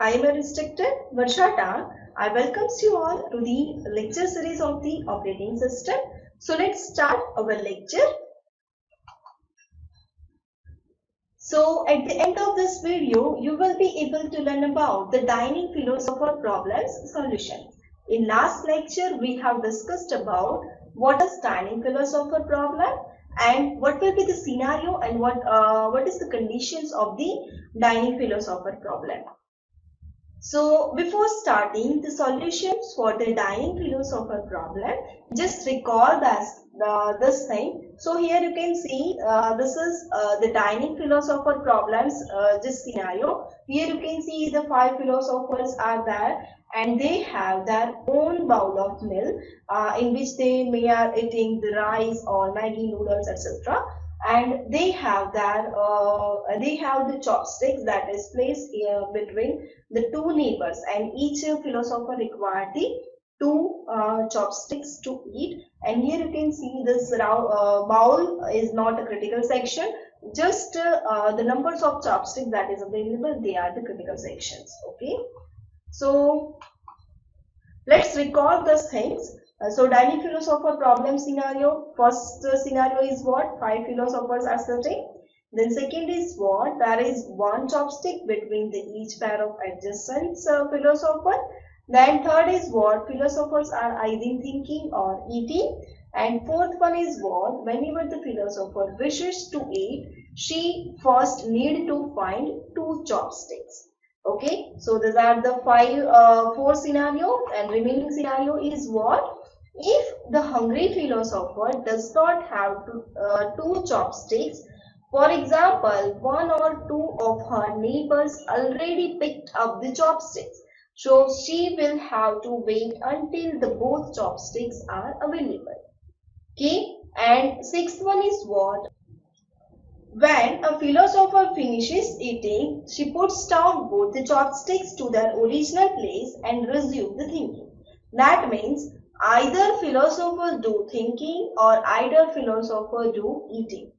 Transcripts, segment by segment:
I am your instructor Varshata. I welcomes you all to the lecture series of the operating system. So let's start our lecture. So at the end of this video, you will be able to learn about the dining philosopher problems solution. In last lecture, we have discussed about what is dining philosopher problem and what will be the scenario and what is the conditions of the dining philosopher problem. So before starting the solutions for the dining philosopher problem, just recall this thing. So here you can see this is the dining philosopher problems this scenario. Here you can see the 5 philosophers are there and they have their own bowl of meal in which they may are eating the rice or Maggi noodles, etc. And they have the chopsticks that is placed here between the two neighbors, and each philosopher required the two chopsticks to eat. And here you can see this bowl is not a critical section, just the numbers of chopsticks that is available, they are the critical sections. Okay, so let's recall these things. So dining philosopher problem scenario, first scenario is what? 5 philosophers are sitting. Then second is what? There is one chopstick between each pair of adjacent philosopher. Then third is what? Philosophers are either thinking or eating. And fourth one is what? Whenever the philosopher wishes to eat, she first need to find two chopsticks. Okay, so these are the four scenario, and remaining scenario is what? If the hungry philosopher does not have two chopsticks, for example, one or two of her neighbors already picked up the chopsticks, so she will have to wait until the both chopsticks are available. Okay, and sixth one is what? When a philosopher finishes eating, she puts down both the chopsticks to their original place and resumes the thinking. That means either philosopher do thinking or either philosopher do eating.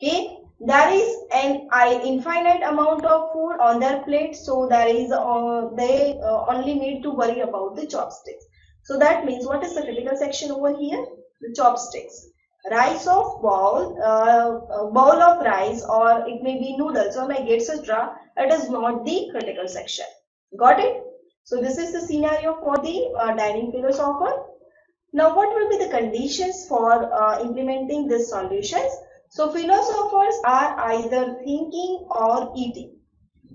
Okay, there is an infinite amount of food on their plate, so there is they only need to worry about the chopsticks. So that means what is the critical section over here? The chopsticks. Rice of bowl, bowl of rice, or it may be noodles or Maggi, etc. It is not the critical section. Got it? So this is the scenario for the dining philosopher. Now what will be the conditions for implementing these solutions? So philosophers are either thinking or eating.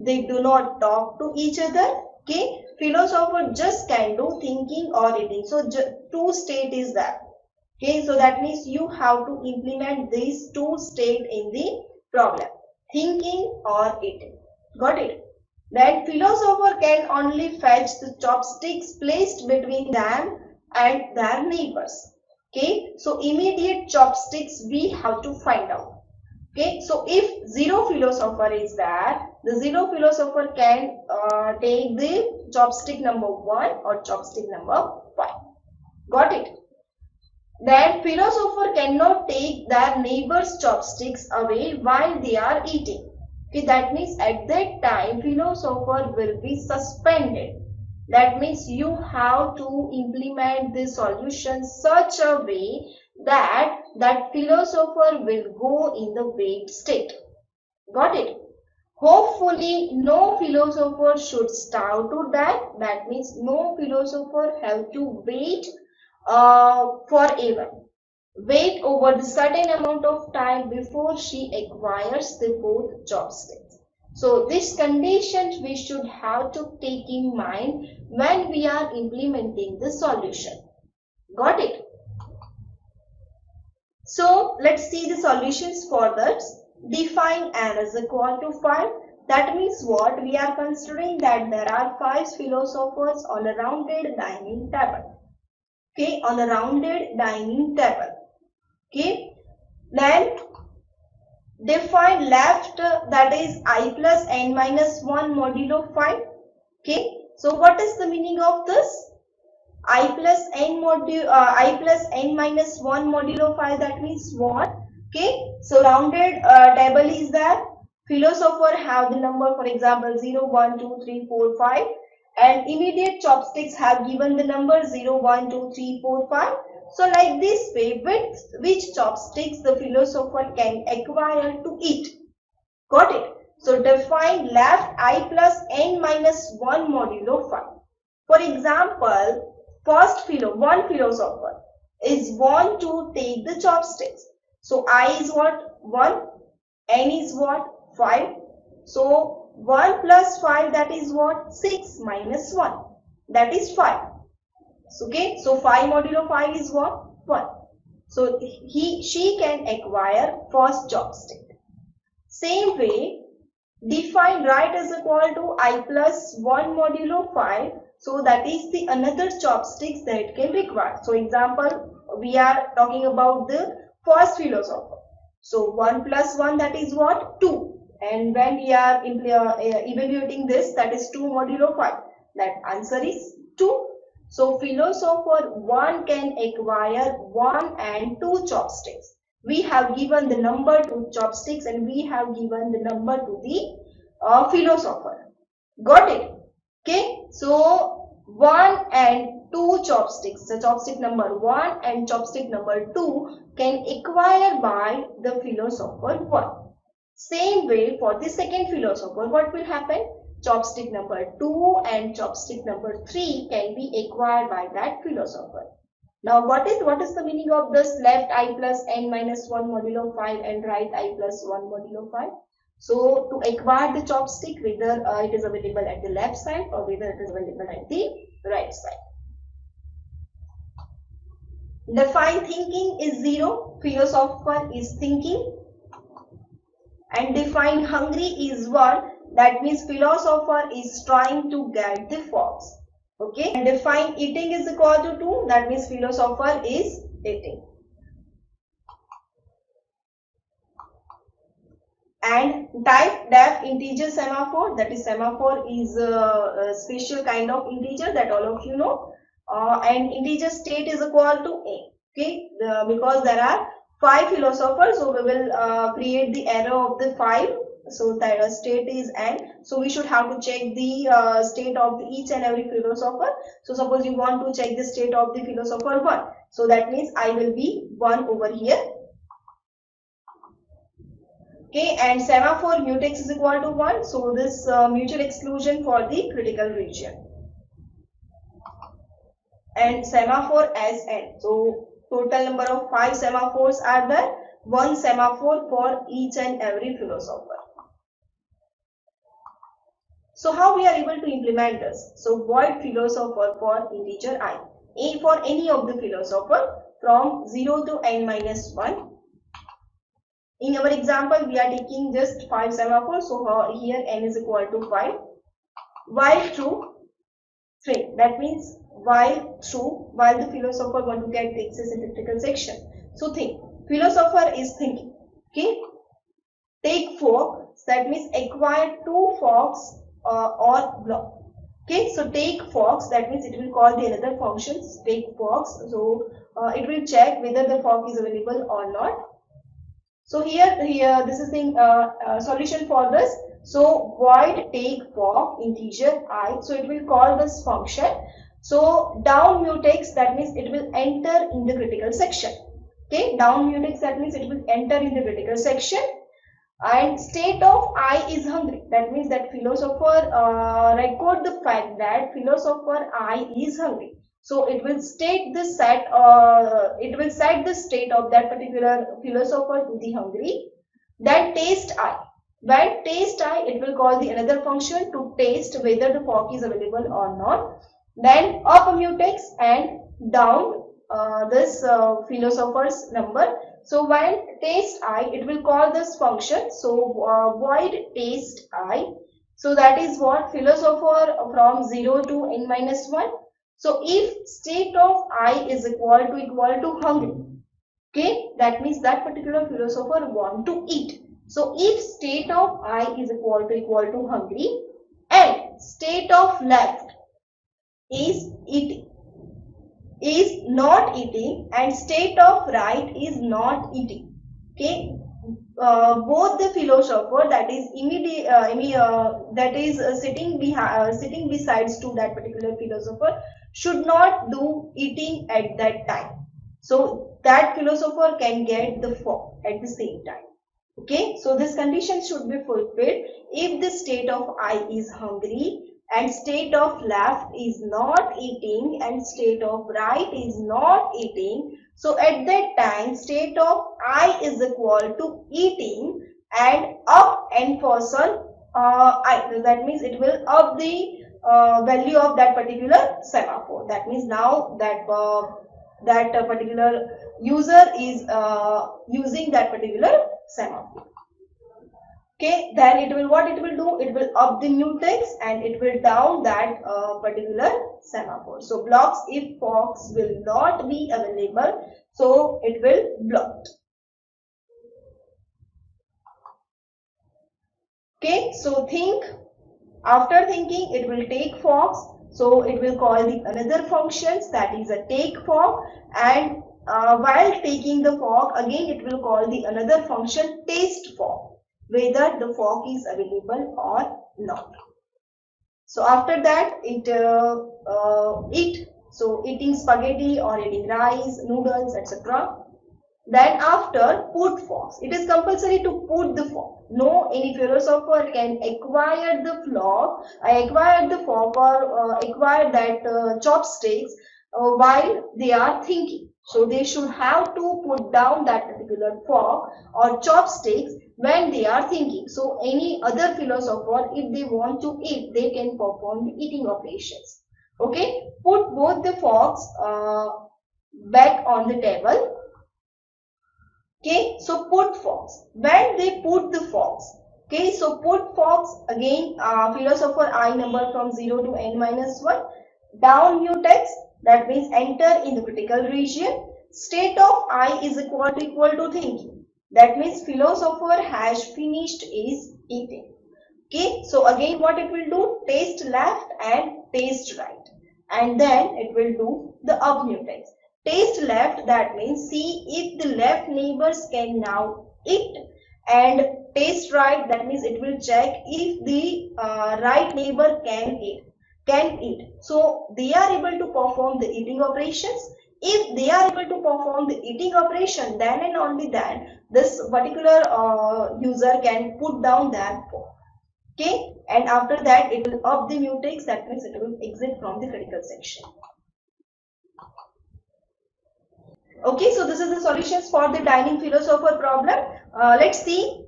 They do not talk to each other. Okay, philosopher just can do thinking or eating. So two state is that. Okay, so that means you have to implement these two states in the problem, thinking or eating. Got it? Then philosopher can only fetch the chopsticks placed between them and their neighbors. Okay, so immediate chopsticks we have to find out. Okay, so if zero philosopher is there, the zero philosopher can take the chopstick number 1 or chopstick number 5. Got it? Then philosopher cannot take their neighbor's chopsticks away while they are eating. Okay, that means at that time philosopher will be suspended. That means you have to implement the solution such a way that that philosopher will go in the wait state. Got it? Hopefully no philosopher should starve to death. That means no philosopher have to wait forever. Wait over the certain amount of time before she acquires the both chopsticks. So this condition we should have to take in mind when we are implementing the solution. Got it? So let's see the solutions for that. Define n is equal to 5. That means what? We are considering that there are 5 philosophers on a rounded dining table. Okay, on a rounded dining table. Okay, then define left, that is I plus n minus 1 modulo 5. Okay, so what is the meaning of this? I plus n minus 1 modulo 5, that means what? Okay, so rounded table is there. philosopher have the number, for example, 0, 1, 2, 3, 4, 5, and immediate chopsticks have given the number 0, 1, 2, 3, 4, 5. So like this way, with which chopsticks the philosopher can acquire to eat. Got it? So define left I plus n minus 1 modulo 5. For example, one philosopher is want to take the chopsticks. So I is what? 1. N is what? 5. So 1 plus 5, that is what? 6 minus 1. That is 5. Okay. So 5 modulo 5 is what? 1. So she can acquire first chopstick. Same way, define right is equal to I plus 1 modulo 5. So that is the another chopsticks that it can require. So example, we are talking about the first philosopher. So 1 plus 1, that is what? 2. And when we are evaluating this, that is 2 modulo 5. That answer is 2. So philosopher 1 can acquire 1 and 2 chopsticks. We have given the number to chopsticks and we have given the number to the philosopher. Got it? Okay. So 1 and 2 chopsticks, the chopstick number 1 and chopstick number 2 can acquire by the philosopher 1. Same way for the second philosopher, what will happen? Chopstick number 2 and chopstick number 3 can be acquired by that philosopher. Now what is the meaning of this left I plus n minus 1 modulo 5 and right I plus 1 modulo 5? So to acquire the chopstick, whether it is available at the left side or whether it is available at the right side. Define thinking is 0, philosopher is thinking. And define hungry is 1, that means philosopher is trying to get the fox. Okay. And define eating is equal to 2, that means philosopher is eating. And type def integer semaphore, that is semaphore is a special kind of integer that all of you know. And integer state is equal to a. Okay. Because there are 5 philosophers, so we will create the array of the 5. So that state is n. So we should have to check the state of each and every philosopher. So suppose you want to check the state of the philosopher 1. So that means I will be 1 over here. Okay, and semaphore mutex is equal to 1. So this mutual exclusion for the critical region. And semaphore as n. So total number of 5 semaphores are there. 1 semaphore for each and every philosopher. So how we are able to implement this? So void philosopher for integer I. A for any of the philosopher from 0 to n minus 1. In our example, we are taking just 5 semaphores. So here n is equal to 5. While true 3. That means while the philosopher want to get the access in the critical section. So think, philosopher is thinking. Okay. Take fork. That means acquire 2 forks or block. Okay, so take forks, that means it will call the another functions take forks. So it will check whether the fork is available or not. So here this is the solution for this. So void take fork integer I. So it will call this function. So down mutex, that means it will enter in the critical section. Okay, down mutex, that means it will enter in the critical section. And state of I is hungry. That means that philosopher record the fact that philosopher I is hungry. So it will state the set. It will set the state of that particular philosopher to the hungry. Then taste I. When taste I, it will call the another function to taste whether the fork is available or not. Then up mutex and down this philosopher's number. So when taste I, it will call this function. So void taste I. So that is what philosopher from 0 to n minus 1. So if state of I is equal to hungry, okay, that means that particular philosopher want to eat. So if state of I is equal to hungry and state of left is eating, is not eating, and state of right is not eating. Okay, both the philosopher that is sitting besides to that particular philosopher should not do eating at that time, so that philosopher can get the fog at the same time. Okay, so this condition should be fulfilled if the state of I is hungry and state of left is not eating and state of right is not eating. So at that time state of I is equal to eating and up and person I, that means it will up the value of that particular semaphore. That means now that particular user is using that particular semaphore. Okay, then it will, what it will do, it will up the mutex and it will down that particular semaphore. So blocks if fogs will not be available, so it will block. Okay, so think, after thinking it will take fogs, so it will call the another functions, that is a take fog, and while taking the fog again it will call the another function taste fog, whether the fog is available or not. So after that it so eating spaghetti or eating rice, noodles, etc. Then after put fogs, it is compulsory to put the fog. No any philosopher can acquire the fog or acquire that chopsticks while they are thinking. So they should have to put down that particular fork or chopsticks when they are thinking. So any other philosopher, if they want to eat, they can perform the eating operations. Okay, put both the forks back on the table. Okay, so put forks. When they put the forks, okay, so put forks again, philosopher I number from 0 to n minus 1, down mutex, that means enter in the critical region. State of I is equal to thinking. That means philosopher has finished is eating. Okay, so again what it will do, taste left and taste right, and then it will do the up mutex. Taste left, that means see if the left neighbors can now eat, and taste right, that means it will check if the right neighbor can eat. So they are able to perform the eating operations. If they are able to perform the eating operation, then and only then this particular user can put down that fork. Okay, and after that it will up the mutex, that means it will exit from the critical section. Okay, so this is the solutions for the dining philosopher problem. Let's see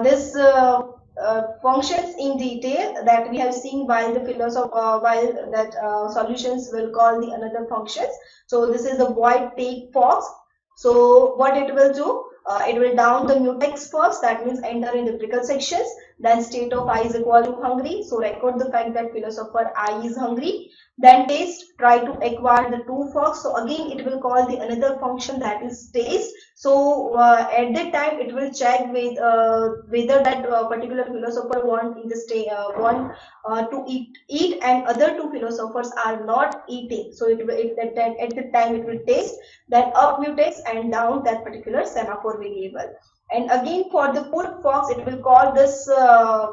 this functions in detail that we have seen while the philosopher while that solutions will call the another functions. So this is the void take fogs. So what it will do, it will down the mutex first, that means enter in the critical sections. Then state of I is equal to hungry, so record the fact that philosopher I is hungry. Then taste, try to acquire the two fogs, so again it will call the another function, that is taste. So at that time it will check with whether that particular philosopher want to eat and other two philosophers are not eating, so it will at the time it will taste, then up mutex and down that particular semaphore variable. And again for the put fogs it will call this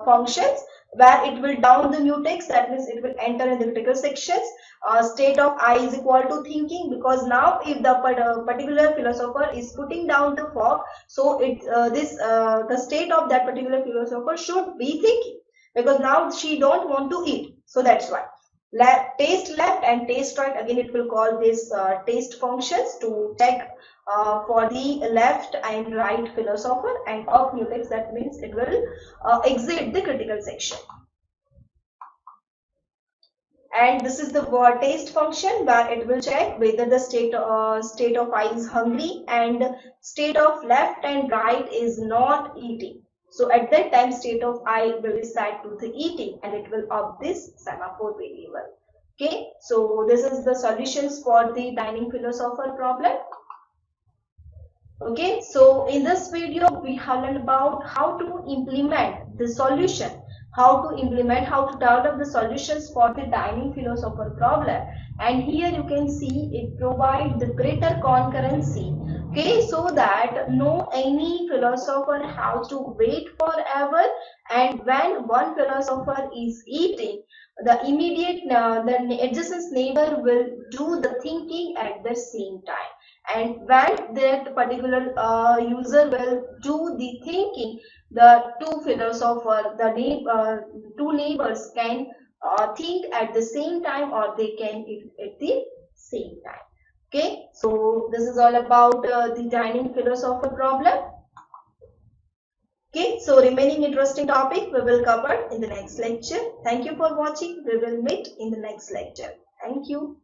functions where it will down the mutex, that means it will enter in the critical sections. State of I is equal to thinking, because now if the particular philosopher is putting down the fog, so the state of that particular philosopher should be thinking, because now she don't want to eat, so that's why. Taste left and taste right, again it will call this taste functions to check for the left and right philosopher, and up mutex, that means it will exit the critical section. And this is the taste function where it will check whether the state of I is hungry and state of left and right is not eating. So at that time state of I will decide to the eating and it will up this semaphore variable. Okay, so this is the solutions for the dining philosopher problem. Okay, so in this video we have learned about how to implement the solution, how to develop the solutions for the dining philosopher problem. And here you can see it provides the greater concurrency Okay, so that no any philosopher has to wait forever, and when one philosopher is eating, the immediate the adjacent neighbor will do the thinking at the same time, and when that particular user will do the thinking, the two neighbors can think at the same time, or they can eat at the same time. Okay, so this is all about the dining philosopher problem. Okay, so remaining interesting topic we will cover in the next lecture. Thank you for watching. We will meet in the next lecture. Thank you.